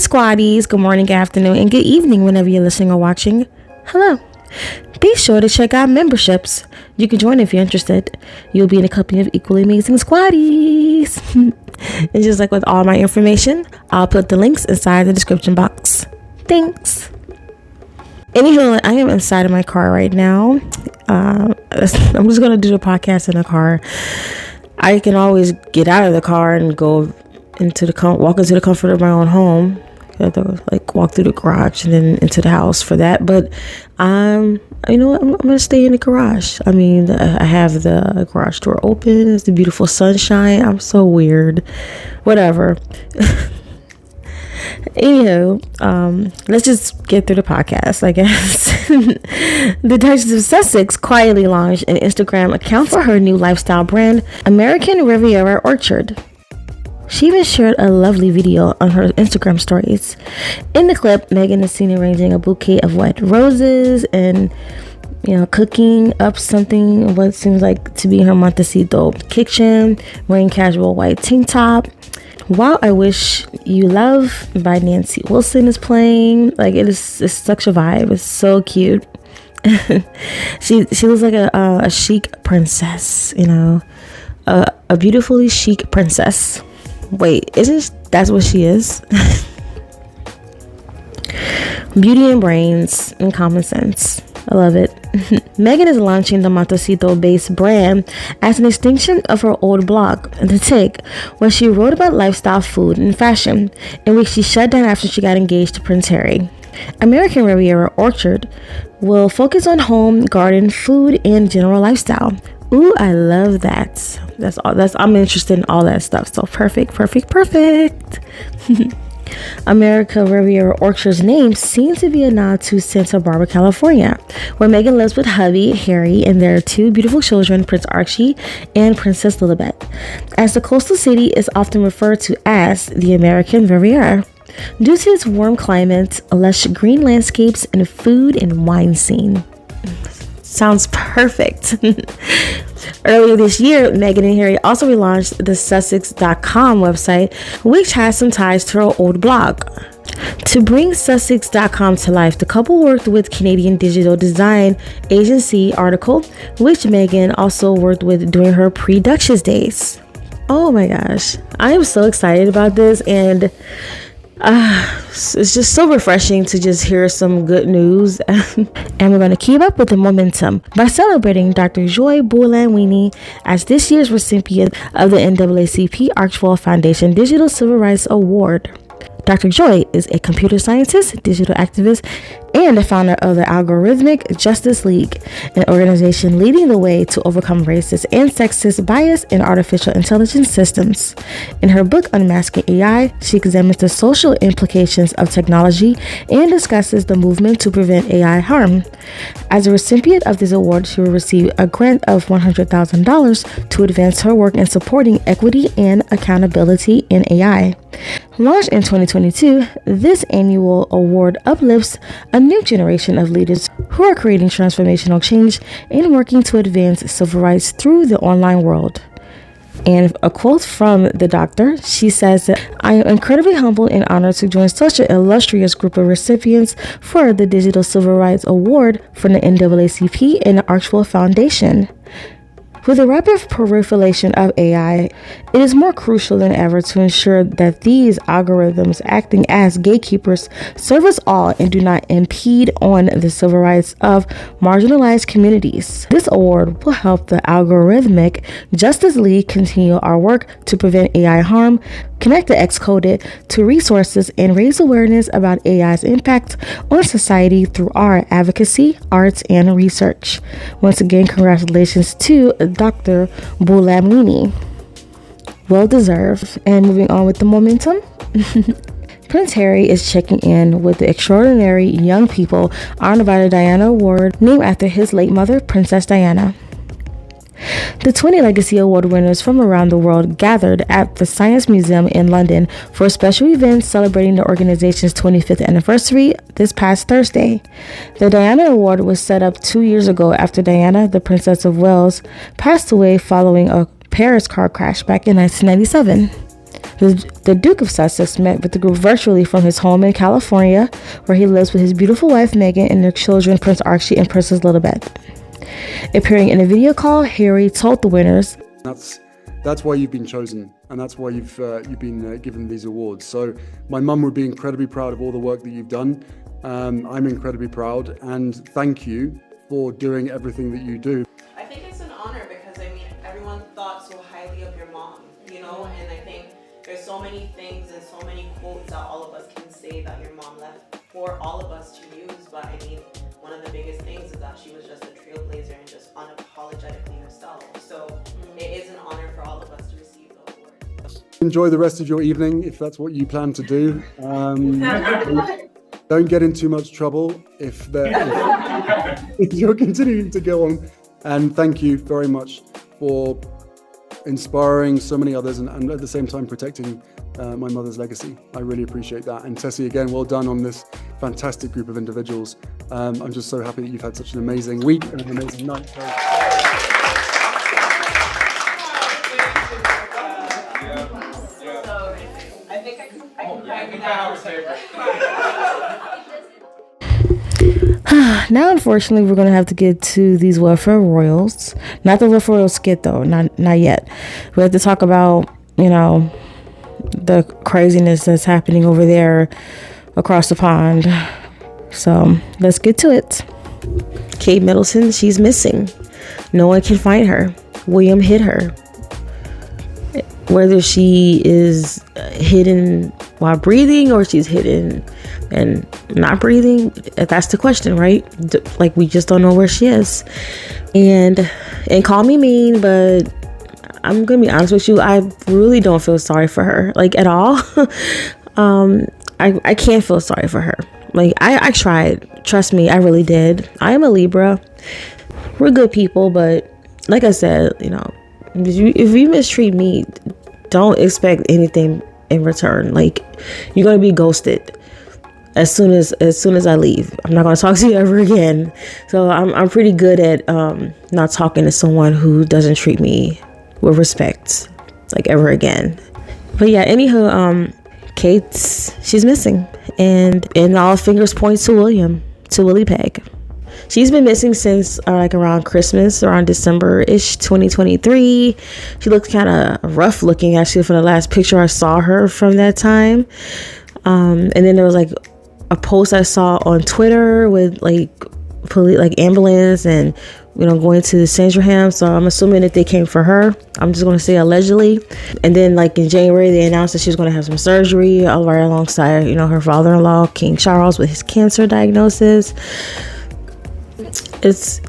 squaddies, good morning, good afternoon, and good evening whenever you're listening or watching. Hello. Be sure to check out memberships. You can join if you're interested. You'll be in a company of equally amazing squaddies. And just like with all my information, I'll put the links inside the description box. Thanks. Anywho, I am inside of my car right now. I'm just going to do the podcast in the car. I can always get out of the car and go walk into the comfort of my own home. I have to walk through the garage and then into the house for that. But I'm gonna stay in the garage. I mean, I have the garage door open. It's the beautiful sunshine. I'm so weird. Whatever. Anywho, let's just get through the podcast, I guess. The Duchess of Sussex quietly launched an Instagram account for her new lifestyle brand, American Riviera Orchard. She even shared a lovely video on her Instagram stories. In the clip, Meghan is seen arranging a bouquet of white roses and, cooking up something, what seems like to be her Montecito kitchen, wearing casual white tank top. While I Wish You Love by Nancy Wilson is playing. It's such a vibe. It's so cute. She looks like a chic princess, a beautifully chic princess. Wait, that's what she is? Beauty and brains and common sense. I love it. Meghan is launching the Montecito-based brand as an extension of her old blog, The Take, where she wrote about lifestyle, food, and fashion, in which she shut down after she got engaged to Prince Harry. American Riviera Orchard will focus on home, garden, food, and general lifestyle. Ooh, I love that. I'm interested in all that stuff. So perfect. America Riviera Orchard's name seems to be a nod to Santa Barbara, California, where Meghan lives with hubby Harry and their two beautiful children, Prince Archie and Princess Lilibet, as the coastal city is often referred to as the American Riviera, due to its warm climate, lush green landscapes, and food and wine scene. Sounds perfect. Earlier this year, Meghan and Harry also relaunched the Sussex.com website, which has some ties to her old blog. To bring Sussex.com to life, the couple worked with Canadian digital design agency Archewell, which Meghan also worked with during her pre-Duchess days. Oh my gosh, I am so excited about this, and it's just so refreshing to just hear some good news. And we're going to keep up with the momentum by celebrating Dr. Joy Buolamwini as this year's recipient of the NAACP Archewell Foundation Digital Civil Rights Award. Dr. Joy is a computer scientist, digital activist, and the founder of the Algorithmic Justice League, an organization leading the way to overcome racist and sexist bias in artificial intelligence systems. In her book Unmasking AI, she examines the social implications of technology and discusses the movement to prevent AI harm. As a recipient of this award, she will receive a grant of $100,000 to advance her work in supporting equity and accountability in AI. Launched in 2022, this annual award uplifts a new generation of leaders who are creating transformational change and working to advance civil rights through the online world. And a quote from the doctor, she says that I am incredibly humbled and honored to join such an illustrious group of recipients for the Digital Civil Rights Award from the NAACP and the Archewell Foundation. With the rapid proliferation of AI, it is more crucial than ever to ensure that these algorithms acting as gatekeepers serve us all and do not impede on the civil rights of marginalized communities. This award will help the Algorithmic Justice League continue our work to prevent AI harm, connect the excoded to resources, and raise awareness about AI's impact on society through our advocacy, arts, and research. Once again, congratulations to Dr. Buolamwini. Well deserved. And moving on with the momentum. Prince Harry is checking in with the extraordinary young people honored by the Diana Award, named after his late mother, Princess Diana. The 20 Legacy Award winners from around the world gathered at the Science Museum in London for a special event celebrating the organization's 25th anniversary this past Thursday. The Diana Award was set up 2 years ago after Diana, the Princess of Wales, passed away following a Paris car crash back in 1997. The Duke of Sussex met with the group virtually from his home in California, where he lives with his beautiful wife Meghan and their children Prince Archie and Princess Lilibet. Appearing in a video call, Harry told the winners, That's why you've been chosen, and that's why you've been given these awards. So my mum would be incredibly proud of all the work that you've done. I'm incredibly proud, and thank you for doing everything that you do. I think it's an honor because, I mean, everyone thought so highly of your mom, you know, and I think there's so many things and so many quotes that all of us can say that your mom left for all of us to use, but I mean, one of the biggest things is that she was just a trailblazer and just unapologetically herself. So it is an honor for all of us to receive the award. Enjoy the rest of your evening if that's what you plan to do. Don't get in too much trouble if you're continuing to go on. And thank you very much for inspiring so many others and at the same time protecting my mother's legacy. I really appreciate that. And Tessie, again, well done on this fantastic group of individuals. I'm just so happy that you've had such an amazing week and an amazing night. Now, unfortunately, we're going to have to get to these welfare royals. Not the welfare royal skit, though. Not yet. We have to talk about, you know, the craziness that's happening over there across the pond. So let's get to it. Kate Middleton, she's missing. No one can find her. William hid her. Whether she is hidden while breathing or she's hidden and not breathing, that's the question, right? Like, we just don't know where she is. And call me mean, but I'm gonna be honest with you, I really don't feel sorry for her, like, at all. I can't feel sorry for her. Like, I tried, trust me, I really did. I am a Libra. We're good people, but like I said, you know, if you mistreat me, don't expect anything in return. Like, you're gonna be ghosted as soon as I leave. I'm not gonna talk to you ever again. So I'm pretty good at not talking to someone who doesn't treat me with respect, like, ever again. But yeah, anywho, she's missing, and all fingers point to Willie Peg. She's been missing since like around Christmas, around December-ish 2023. She looked kind of rough looking, actually, from the last picture I saw her from that time. And then there was like a post I saw on Twitter with like police, like ambulance, and, you know, going to Sandringham. So I'm assuming that they came for her. I'm just going to say allegedly. And then, like, in January, they announced that she was going to have some surgery right alongside, you know, her father-in-law, King Charles, with his cancer diagnosis. It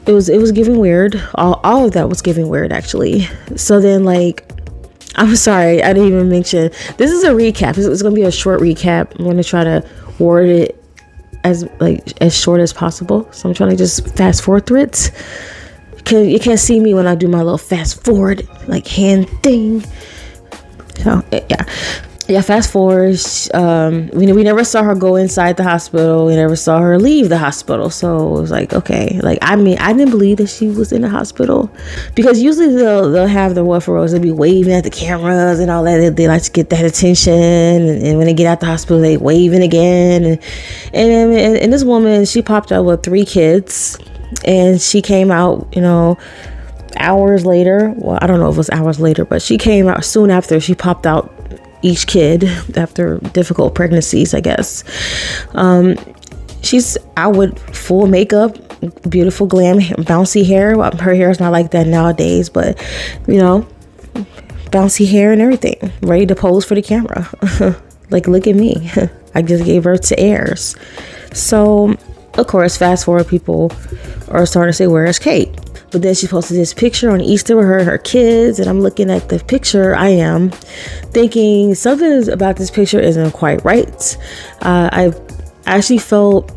was giving weird. All of that was giving weird, actually. So then, like, I'm sorry, I didn't even mention, this is a recap. It's going to be a short recap. I'm going to try to word it as short as possible. So I'm trying to just fast forward through it. You can't see me when I do my little fast forward, like, hand thing. So yeah, fast forward. We never saw her go inside the hospital. We never saw her leave the hospital. So it was like, okay, like, I mean, I didn't believe that she was in the hospital, because usually they'll have the welfare royals, they'll be waving at the cameras and all that. They like to get that attention, and when they get out the hospital, they waving again. And this woman, she popped out with 3 kids, and she came out, you know, hours later. Well, I don't know if it was hours later, but she came out soon after. She popped out each kid after difficult pregnancies, I guess. She's out with full makeup, beautiful glam, bouncy hair. Well, her hair is not like that nowadays, but, you know, bouncy hair and everything, ready to pose for the camera. Like, look at me. I just gave birth to heirs. So, of course, fast forward, people are starting to say, where is Kate? But then she posted this picture on Easter with her and her kids, and I'm looking at the picture. I am thinking something about this picture isn't quite right. I actually felt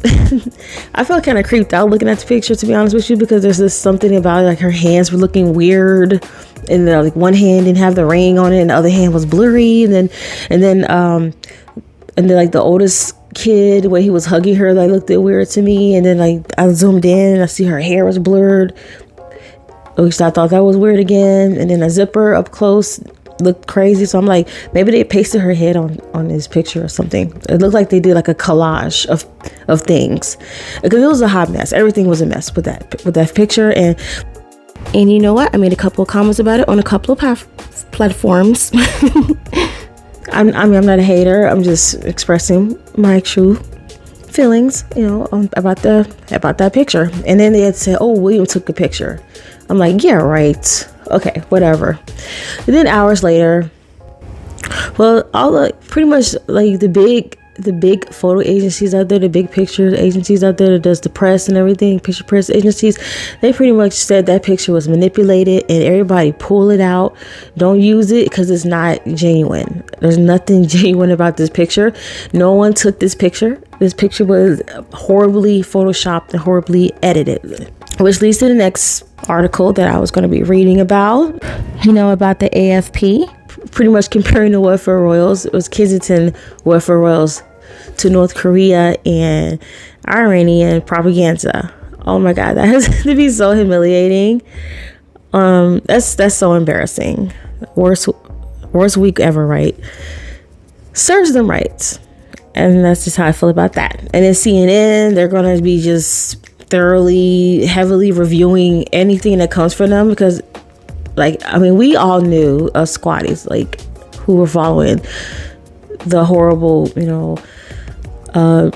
I felt kind of creeped out looking at the picture, to be honest with you, because there's this something about, like, her hands were looking weird, and like one hand didn't have the ring on it, and the other hand was blurry, and then like the oldest kid, when he was hugging her, like, looked weird to me. And then, like, I zoomed in and I see her hair was blurred. At least I thought that was weird again. And then a zipper up close, looked crazy. So I'm like, maybe they pasted her head on this picture or something. It looked like they did like a collage of things, because it was a hot mess. Everything was a mess with that picture. And you know what? I made a couple of comments about it on a couple of platforms. I'm not a hater. I'm just expressing my true feelings, about that picture. And then they had said, "Oh, William took a picture." I'm like, yeah, right. Okay, whatever. And then hours later, well, pretty much like the big photo agencies out there, the big picture agencies out there that does the press and everything, picture press agencies, they pretty much said that picture was manipulated, and everybody pull it out. Don't use it because it's not genuine. There's nothing genuine about this picture. No one took this picture. This picture was horribly photoshopped and horribly edited, which leads to the next article that I was going to be reading about, about the AFP. Pretty much comparing the welfare royals. It was Kensington welfare royals to North Korea and Iranian propaganda. Oh my God, that has to be so humiliating. That's so embarrassing. Worst week ever, right? Serves them right. And that's just how I feel about that. And then CNN, they're going to be just heavily reviewing anything that comes from them, because we all knew us squatties, who were following the horrible,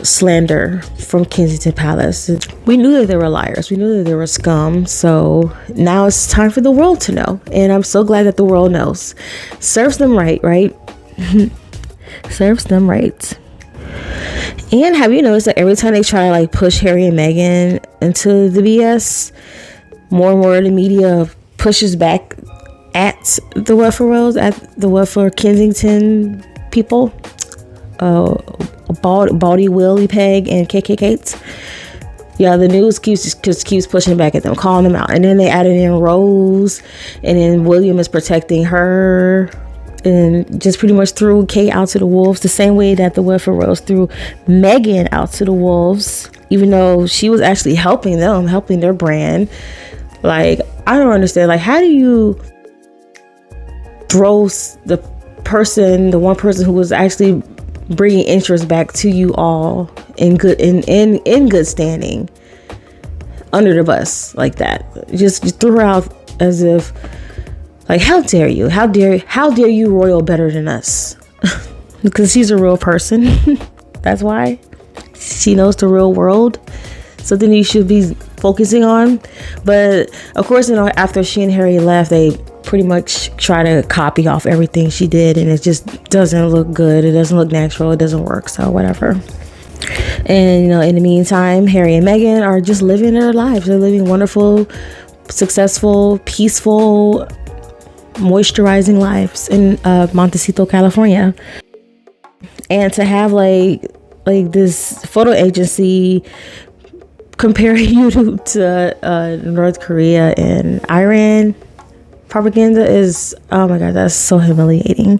slander from Kensington Palace. We knew that they were liars. We knew that they were scum. So now it's time for the world to know. And I'm so glad that the world knows. Serves them right? Serves them right. And have you noticed that every time they try to push Harry and Meghan into the BS, more and more of the media pushes back at the welfare royals, at the welfare Kensington people, Baldy, Willie, Peg, and KKKs. Yeah, the news keeps pushing back at them, calling them out. And then they added in Rose, and then William is protecting her, and just pretty much threw Kate out to the wolves, the same way that the welfare royals threw Meghan out to the wolves, even though she was actually helping their brand. I don't understand. How do you throw the one person who was actually bringing interest back to you all in good standing under the bus like that? Just threw her out as if, how dare you? How dare you royal better than us? Because she's a real person. That's why. She knows the real world. Something you should be focusing on. But of course, after she and Harry left, they pretty much try to copy off everything she did, and it just doesn't look good. It doesn't look natural. It doesn't work. So whatever. And in the meantime, Harry and Meghan are just living their lives. They're living wonderful, successful, peaceful, moisturizing lives in Montecito, California. And to have this photo agency comparing you to North Korea and Iran propaganda is, oh my God, that's so humiliating.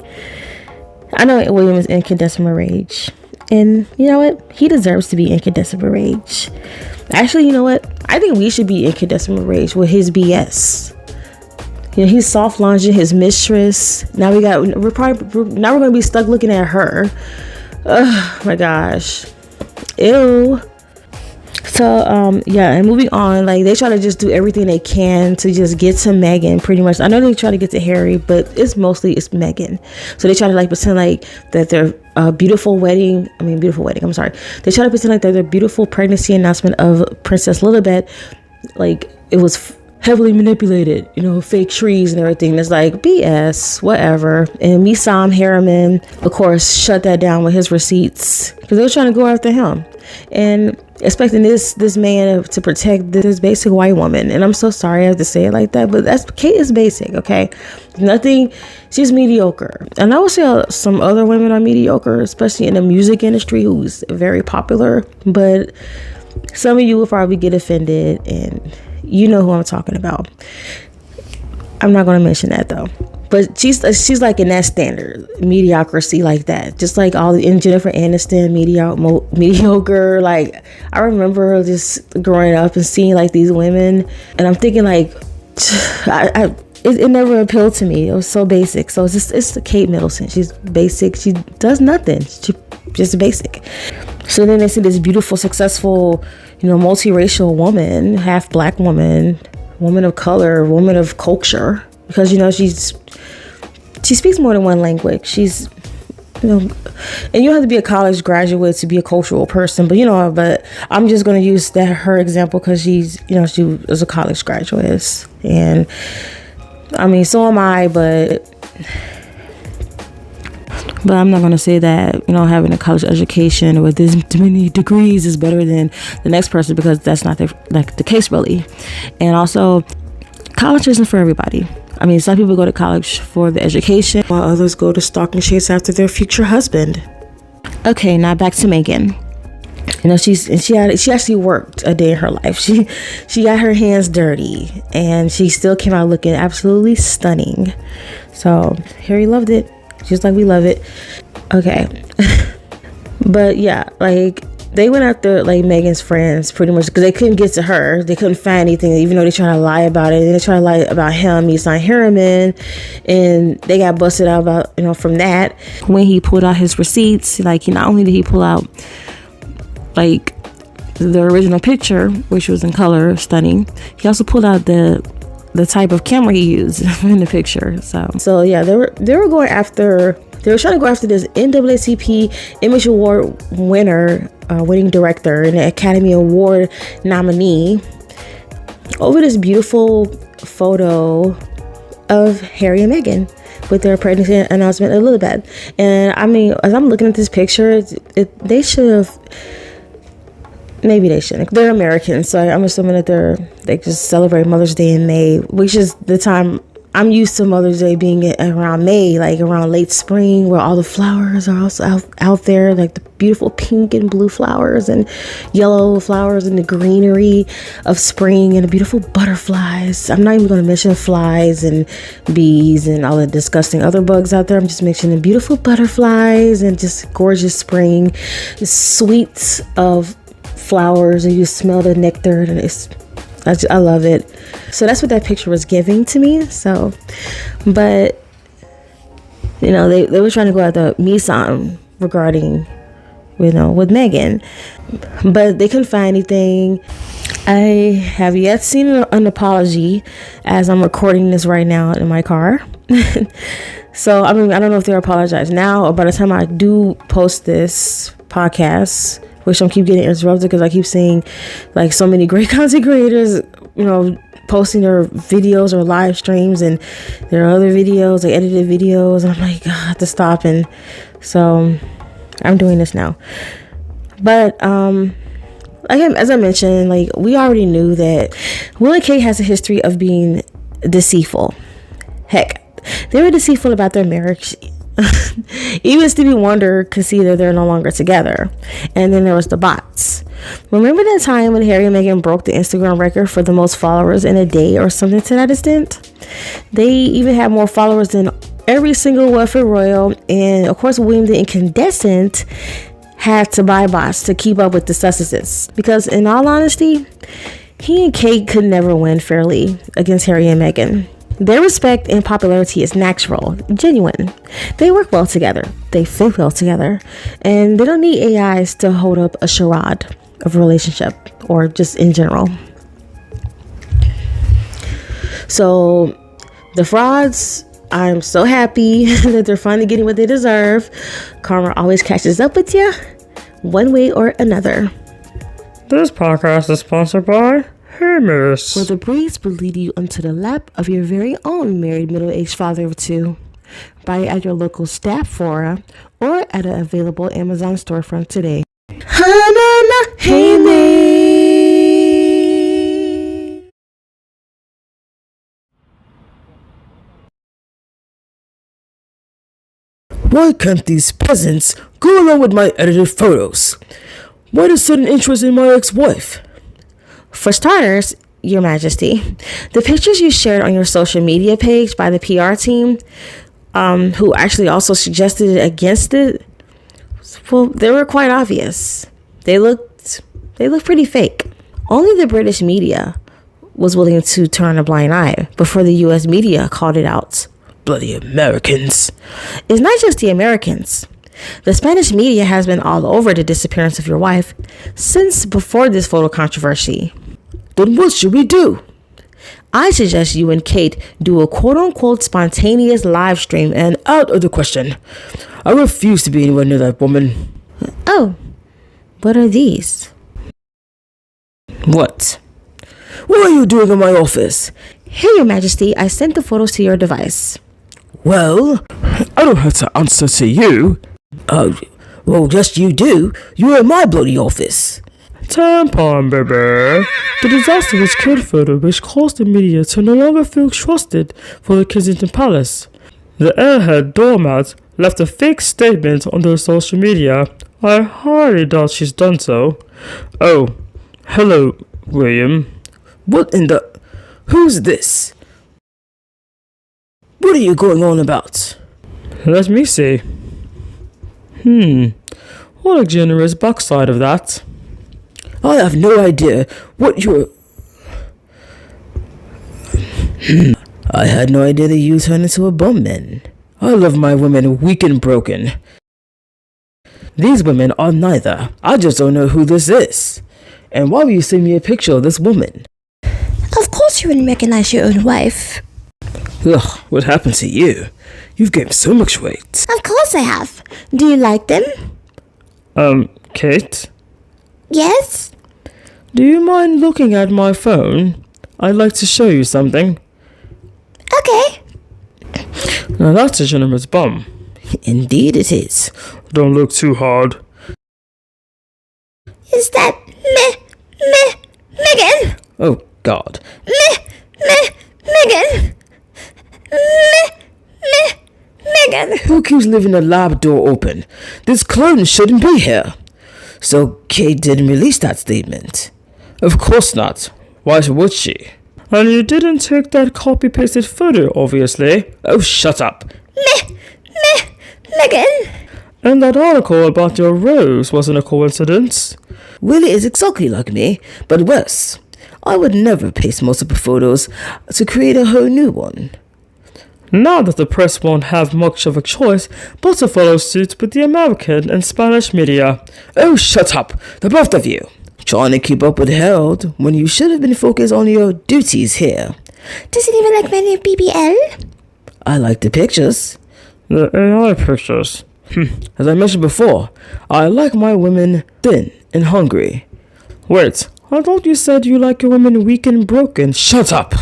I know William is incandescent rage, and you know what? He deserves to be incandescent rage. Actually, you know what? I think we should be incandescent rage with his BS. He's soft launching his mistress. Now we're going to be stuck looking at her. Oh my gosh. Ew. So, and moving on, they try to just do everything they can to just get to Meghan, pretty much. I know they try to get to Harry, but it's Meghan. So they try to pretend that their beautiful wedding, I'm sorry. They try to pretend that their beautiful pregnancy announcement of Princess Lilibet, it was heavily manipulated, fake trees and everything. It's BS, whatever. And Misam Harriman, of course, shut that down with his receipts, because they were trying to go after him and expecting this man to protect this basic white woman. And I'm so sorry I have to say it like that, but Kate is basic, okay? Nothing, she's mediocre. And I would say some other women are mediocre, especially in the music industry, who's very popular. But some of you will probably get offended, and you know who I'm talking about. I'm not going to mention that though. But she's in that standard mediocrity like that, just in Jennifer Aniston mediocre. I remember just growing up and seeing these women, and I'm thinking it never appealed to me. It was so basic. So it's the Kate Middleton. She's basic. She does nothing. She just basic. So then they see this beautiful, successful, multiracial woman, half black woman of color, woman of culture, because she speaks more than one language. She's and you don't have to be a college graduate to be a cultural person, but I'm just going to use her example because she was a college graduate, and I mean, so am I, but I'm not going to say that, having a college education with this many degrees is better than the next person, because that's not the case really. And also, college isn't for everybody. I mean, some people go to college for the education, while others go to stalk and chase after their future husband. Okay, now back to Meghan. She actually worked a day in her life. She got her hands dirty, and she still came out looking absolutely stunning. So Harry loved it, just like we love it. Okay. But yeah, they went after Meghan's friends pretty much because they couldn't get to her. They couldn't find anything, even though they tried to lie about it. And they tried to lie about him. He signed Harriman, and they got busted out about from that. When he pulled out his receipts, not only did he pull out the original picture, which was in color, stunning, he also pulled out the type of camera he used in the picture. So yeah, they were going after. They were trying to go after this NAACP Image Award winner, winning director, and the Academy Award nominee over this beautiful photo of Harry and Meghan with their pregnancy announcement a little bit. And I mean, as I'm looking at this picture, they should have. Maybe they shouldn't. They're Americans, so I'm assuming that they just celebrate Mother's Day in May, which is the time. I'm used to Mother's Day being around May, around late spring, where all the flowers are also out there, the beautiful pink and blue flowers and yellow flowers and the greenery of spring and the beautiful butterflies. I'm not even going to mention flies and bees and all the disgusting other bugs out there. I'm just mentioning beautiful butterflies and just gorgeous spring, the sweets of flowers, and you smell the nectar, and I love it. So that's what that picture was giving to me. So, but they were trying to go at the Nissan regarding with Meghan, but they couldn't find anything. I have yet seen an apology as I'm recording this right now in my car. So I mean, I don't know if they're apologized now or by the time I do post this podcast, which I'm keep getting interrupted because I keep seeing so many great content creators, posting their videos or live streams, and there are other videos, edited videos, and I'm I have to stop. And so I'm doing this now. But as I mentioned, we already knew that Will and Kate has a history of being deceitful. Heck, they were deceitful about their marriage. Even Stevie Wonder could see that they're no longer together. And then there was the bots. Remember that time when Harry and Meghan broke the Instagram record for the most followers in a day or something to that extent? They even had more followers than every single Welfare Royal. And of course, William the Incandescent had to buy bots to keep up with the successes. Because in all honesty, he and Kate could never win fairly against Harry and Meghan. Their respect and popularity is natural, genuine. They work well together. They fit well together. And they don't need AIs to hold up a charade of a relationship or just in general. So the frauds, I'm so happy that they're finally getting what they deserve. Karma always catches up with you one way or another. This podcast is sponsored by Hummus, where the breeze will lead you onto the lap of your very own married middle-aged father of two. Buy it at your local Staffora or at an available Amazon storefront today. why can't these peasants go along with my edited photos? Why the sudden interest in my ex-wife? For starters, Your Majesty, the pictures you shared on your social media page by the PR team, who actually also suggested it against it, well, they were quite obvious. They looked pretty fake. Only the British media was willing to turn a blind eye before the U.S. media called it out. Bloody Americans. It's not just the Americans. The Spanish media has been all over the disappearance of your wife since before this photo controversy. Then what should we do? I suggest you and Kate do a quote-unquote spontaneous live stream and Out of the question. I refuse to be anywhere near that woman. Oh, what are these? What? What are you doing in my office? Here, Your Majesty, I sent the photos to your device. Well, I don't have to answer to you. Well, yes you do. You're in my bloody office. Tampon, baby. The disastrous kid photo which caused the media to no longer feel trusted for the Kensington Palace. The airhead doormat left a fake statement on their social media. I highly doubt she's done so. Oh, hello, William. What in the... Who's this? What are you going on about? Let me see. What a generous backside of that. I have no idea what you're... I had no idea that you turned into a bum man. I love my women weak and broken. These women are neither. I just don't know who this is. And why will you send me a picture of this woman? Of course you wouldn't recognize your own wife. Ugh, what happened to you? You've gained so much weight. Of course I have. Do you like them? Kate? Yes? Do you mind looking at my phone? I'd like to show you something. Okay. Now that's a generous bum. Indeed it is. Don't look too hard. Is that Meghan? Oh, God. Meghan? Meghan? Who keeps leaving the lab door open? This clone shouldn't be here. So Kate didn't release that statement? Of course not. Why would she? And you didn't take that copy-pasted photo, obviously. Oh, shut up. Meghan? And that article about your rose wasn't a coincidence. Willie is exactly like me, but worse. I would never paste multiple photos to create a whole new one. Now that the press won't have much of a choice but to follow suit with the American and Spanish media. Oh, shut up, the both of you. Trying to keep up with Harold when you should have been focused on your duties here. Does anyone like my new BBL? I like the pictures. The AI pictures. As I mentioned before, I like my women thin and hungry. Wait, I thought you said you like your women weak and broken. Shut up!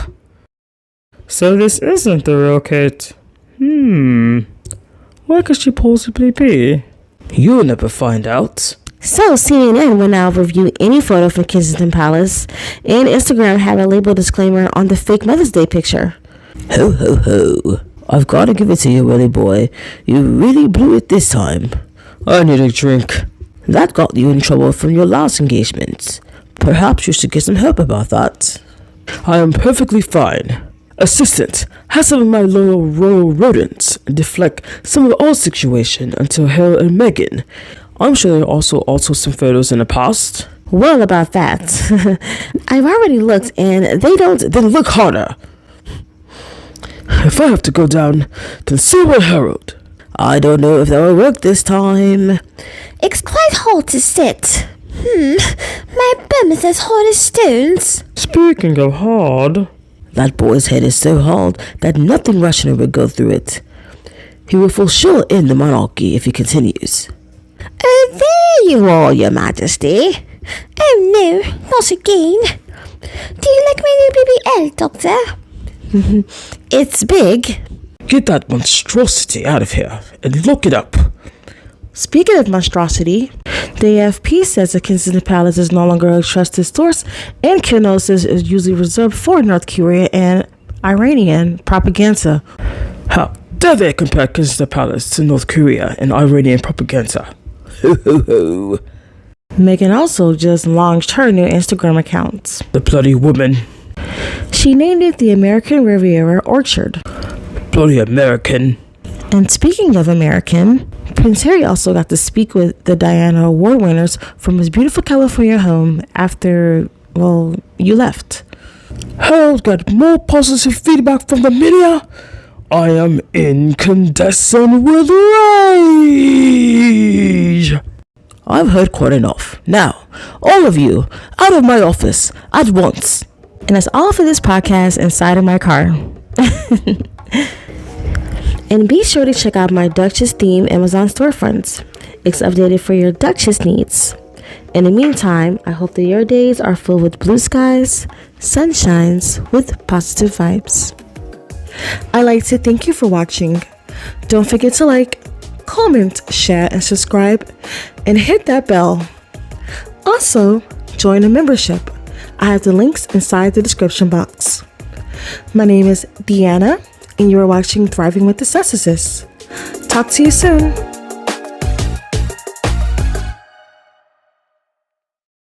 So this isn't the real Kate. Where could she possibly be? You'll never find out. So CNN will now review any photo from Kensington Palace, and Instagram had a label disclaimer on the fake Mother's Day picture. Ho ho ho. I've got to give it to you, Willie boy. You really blew it this time. I need a drink. That got you in trouble from your last engagement. Perhaps you should get some help about that. I am perfectly fine. Assistant, have some of my loyal royal rodents deflect some of the old situation until Harold and Meghan. I'm sure they also altered some photos in the past. Well, about that, I've already looked and they don't. Then look harder. If I have to go down, then so will Harold. I don't know if that will work this time. It's quite hard to sit. My bum is as hard as stones. Speaking of hard... That boy's head is so hard that nothing rational would go through it. He will for sure end the monarchy if he continues. Oh, there you are, Your Majesty. Oh no, not again. Do you like my new BBL, Doctor? It's big. Get that monstrosity out of here and look it up. Speaking of monstrosity, the AFP says the Kensington Palace is no longer a trusted source, and kenosis is usually reserved for North Korea and Iranian propaganda. How dare they compare Kensington Palace to North Korea and Iranian propaganda? Ho ho ho. Meghan also just launched her new Instagram account. The bloody woman. She named it the American Riviera Orchard. Bloody American. And speaking of American, Prince Harry also got to speak with the Diana Award winners from his beautiful California home after, well, you left. Harold got more positive feedback from the media. I am incandescent with rage. I've heard quite enough. Now, all of you, out of my office, at once. And that's all for this podcast inside of my car. And be sure to check out my Duchess theme Amazon storefronts. It's updated for your Duchess needs. In the meantime, I hope that your days are filled with blue skies, sunshines with positive vibes. I'd like to thank you for watching. Don't forget to like, comment, share, and subscribe, and hit that bell. Also, join a membership. I have the links inside the description box. My name is Deanna, and you are watching Thriving with the Narcissist. Talk to you soon.